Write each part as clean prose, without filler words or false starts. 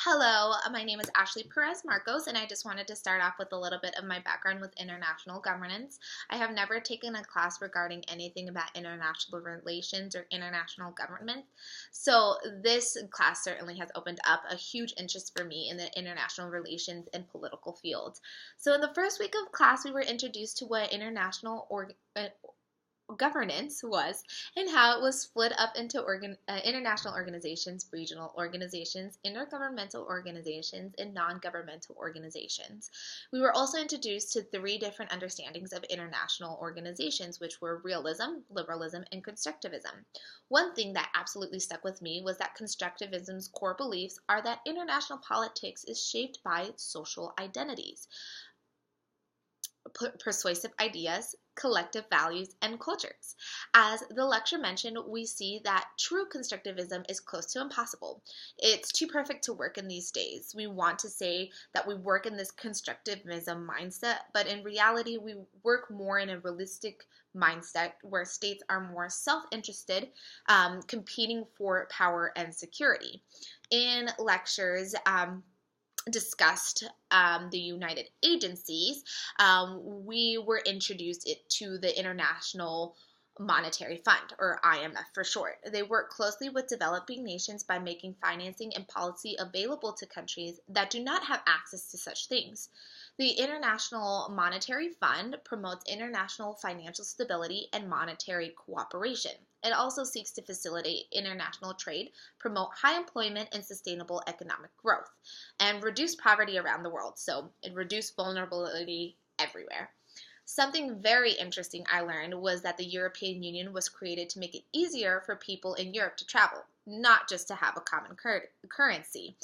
Hello, my name is Ashley Perez Marcos, and I just wanted to start off with a little bit of my background with international governance. I have never taken a class regarding anything about international relations or international government, so this class certainly has opened up a huge interest for me in the international relations and political field. So in the first week of class, we were introduced to what governance was and how it was split up into international organizations, regional organizations, intergovernmental organizations, and non-governmental organizations. We were also introduced to three different understandings of international organizations, which were realism, liberalism, and constructivism. One thing that absolutely stuck with me was that constructivism's core beliefs are that international politics is shaped by social identities, persuasive ideas, collective values, and cultures. As the lecture mentioned, we see that true constructivism is close to impossible. It's too perfect to work in these days. We want to say that we work in this constructivism mindset, but in reality, we work more in a realistic mindset where states are more self-interested, competing for power and security. In lectures, discussed the United Agencies, we were introduced to the International Monetary Fund, or IMF for short. They work closely with developing nations by making financing and policy available to countries that do not have access to such things. The International Monetary Fund promotes international financial stability and monetary cooperation. It also seeks to facilitate international trade, promote high employment and sustainable economic growth, and reduce poverty around the world, so it reduced vulnerability everywhere. Something very interesting I learned was that the European Union was created to make it easier for people in Europe to travel, not just to have a common currency,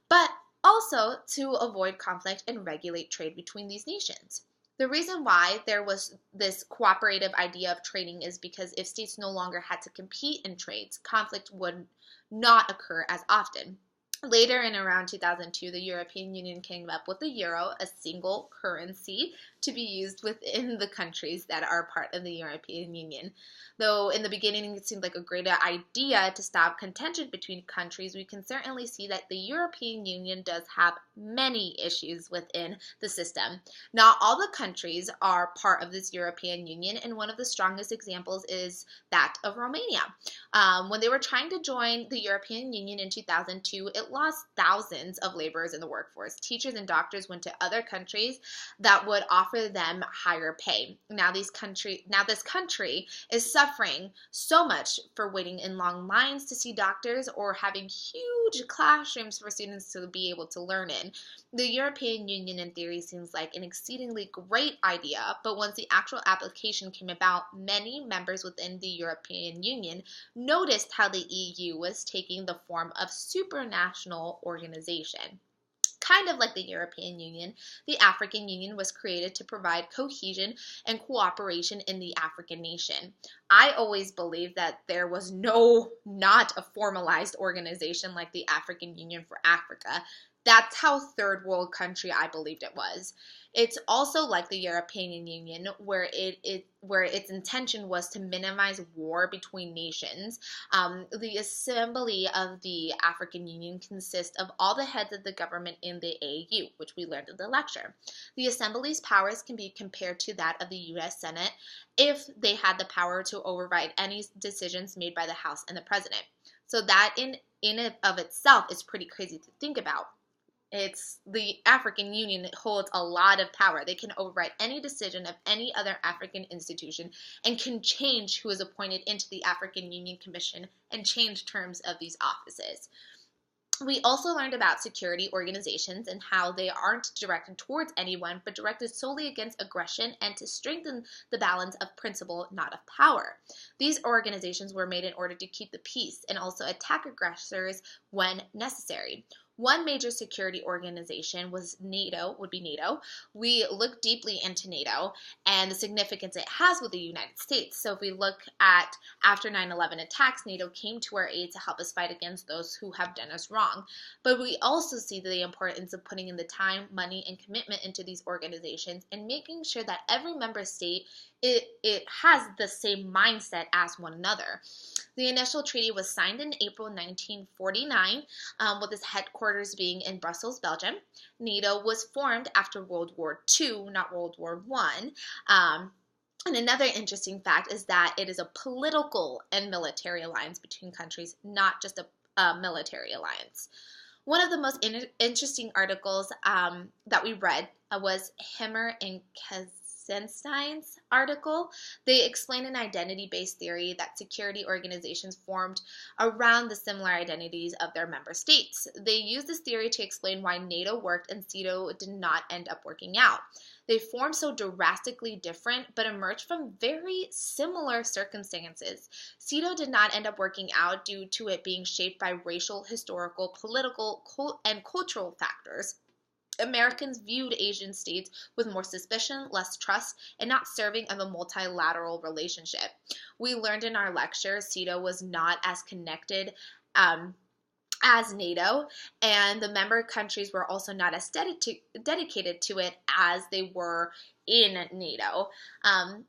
but also to avoid conflict and regulate trade between these nations. The reason why there was this cooperative idea of trading is because if states no longer had to compete in trades, conflict would not occur as often. Later in around 2002, the European Union came up with the euro, a single currency to be used within the countries that are part of the European Union. Though in the beginning it seemed like a great idea to stop contention between countries, we can certainly see that the European Union does have many issues within the system. Not all the countries are part of this European Union, and one of the strongest examples is that of Romania. When they were trying to join the European Union in 2002, it lost thousands of laborers in the workforce. Teachers and doctors went to other countries that would offer them higher pay. Now this country is suffering so much for waiting in long lines to see doctors or having huge classrooms for students to be able to learn in. The European Union in theory seems like an exceedingly great idea, but once the actual application came about, many members within the European Union noticed how the EU was taking the form of supranational organization. Kind of like the European Union, the African Union was created to provide cohesion and cooperation in the African nation. I always believed that there was not a formalized organization like the African Union for Africa. That's how third world country I believed it was. It's also like the European Union, where its intention was to minimize war between nations. The assembly of the African Union consists of all the heads of the government in the AU, which we learned in the lecture. The assembly's powers can be compared to that of the U.S. Senate if they had the power to override any decisions made by the House and the President. So that in and of itself is pretty crazy to think about. It's the African Union holds a lot of power. They can override any decision of any other African institution and can change who is appointed into the African Union Commission and change terms of these offices. We also learned about security organizations and how they aren't directed towards anyone, but directed solely against aggression and to strengthen the balance of principle, not of power. These organizations were made in order to keep the peace and also attack aggressors when necessary. One major security organization was NATO. We looked deeply into NATO and the significance it has with the United States. So if we look at after 9/11 attacks, NATO came to our aid to help us fight against those who have done us wrong. But we also see the importance of putting in the time, money, and commitment into these organizations and making sure that every member state it has the same mindset as one another. The initial treaty was signed in April 1949, with its headquarters being in Brussels, Belgium. NATO was formed after World War II, not World War I. And another interesting fact is that it is a political and military alliance between countries, not just a military alliance. One of the most interesting articles that we read was Himmer and Kazenstein's article. They explain an identity-based theory that security organizations formed around the similar identities of their member states. They used this theory to explain why NATO worked and CETO did not end up working out. They formed so drastically different, but emerged from very similar circumstances. CETO did not end up working out due to it being shaped by racial, historical, political, and cultural factors. Americans viewed Asian states with more suspicion, less trust, and not serving of a multilateral relationship. We learned in our lecture CETO was not as connected as NATO, and the member countries were also not as dedicated to it as they were in NATO.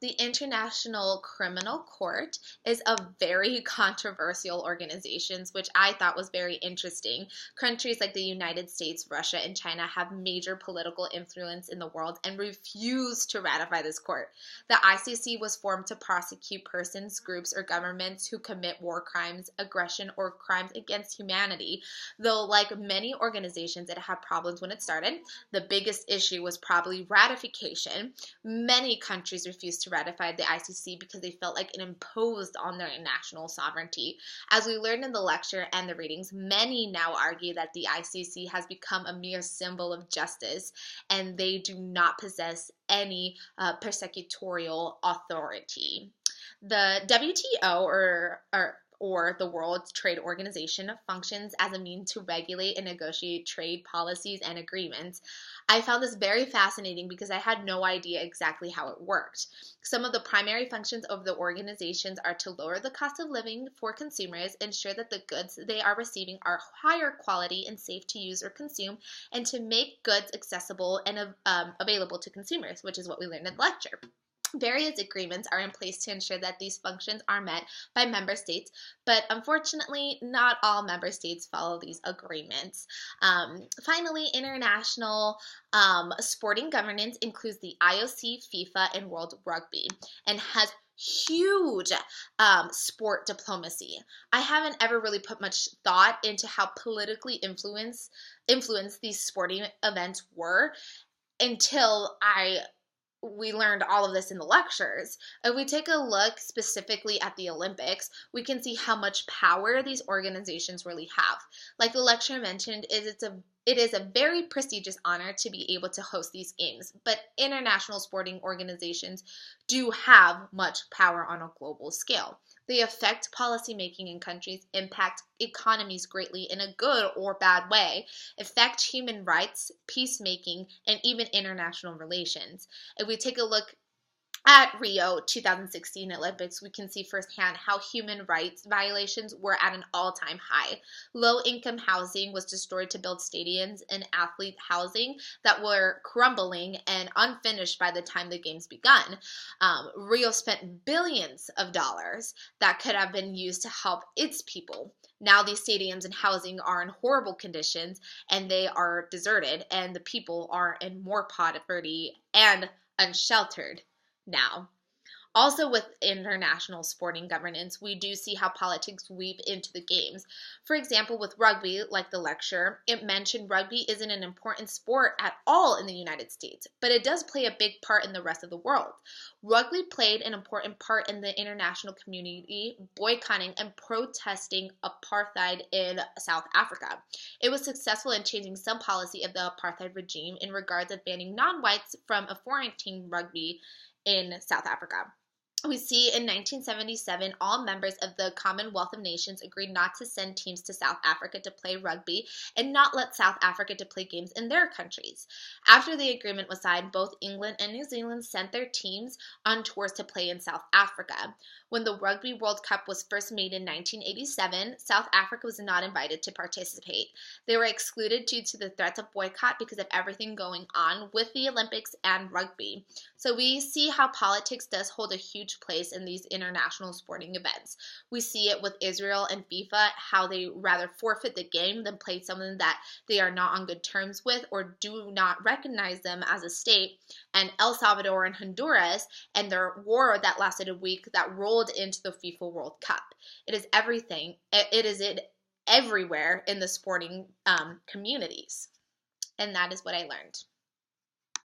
The International Criminal Court is a very controversial organization, which I thought was very interesting. Countries like the United States, Russia, and China have major political influence in the world and refuse to ratify this court. The ICC was formed to prosecute persons, groups, or governments who commit war crimes, aggression, or crimes against humanity. Though, like many organizations, it had problems when it started. The biggest issue was probably ratification. Many countries refused to ratify the ICC because they felt like it imposed on their national sovereignty. As we learned in the lecture and the readings, many now argue that the ICC has become a mere symbol of justice and they do not possess any persecutorial authority. The WTO, or the World Trade Organization, functions as a means to regulate and negotiate trade policies and agreements. I found this very fascinating because I had no idea exactly how it worked. Some of the primary functions of the organizations are to lower the cost of living for consumers, ensure that the goods they are receiving are higher quality and safe to use or consume, and to make goods accessible and available to consumers, which is what we learned in the lecture. Various agreements are in place to ensure that these functions are met by member states, but unfortunately, not all member states follow these agreements. Finally, international sporting governance includes the IOC, FIFA, and World Rugby, and has huge sport diplomacy. I haven't ever really put much thought into how politically influenced these sporting events were until we learned all of this in the lectures. If we take a look specifically at the Olympics, we can see how much power these organizations really have. Like the lecture mentioned, it is a very prestigious honor to be able to host these games, but international sporting organizations do have much power on a global scale. They affect policymaking in countries, impact economies greatly in a good or bad way, affect human rights, peacemaking, and even international relations. If we take a look at Rio 2016 Olympics, we can see firsthand how human rights violations were at an all-time high. Low-income housing was destroyed to build stadiums and athlete housing that were crumbling and unfinished by the time the games begun. Rio spent billions of dollars that could have been used to help its people. Now these stadiums and housing are in horrible conditions and they are deserted, and the people are in more poverty and unsheltered now. Also, with international sporting governance, we do see how politics weave into the games. For example, with rugby, like the lecture, it mentioned rugby isn't an important sport at all in the United States, but it does play a big part in the rest of the world. Rugby played an important part in the international community, boycotting and protesting apartheid in South Africa. It was successful in changing some policy of the apartheid regime in regards of banning non-whites from a foreign team rugby in South Africa. We see in 1977, all members of the Commonwealth of Nations agreed not to send teams to South Africa to play rugby and not let South Africa to play games in their countries. After the agreement was signed, both England and New Zealand sent their teams on tours to play in South Africa. When the Rugby World Cup was first made in 1987, South Africa was not invited to participate. They were excluded due to the threats of boycott because of everything going on with the Olympics and rugby. So we see how politics does hold a huge place in these international sporting events. We see it with Israel and FIFA, how they rather forfeit the game than play someone that they are not on good terms with or do not recognize them as a state, and El Salvador and Honduras and their war that lasted a week that rolled into the FIFA World Cup. It is everything. It is everywhere in the sporting communities. And that is what I learned.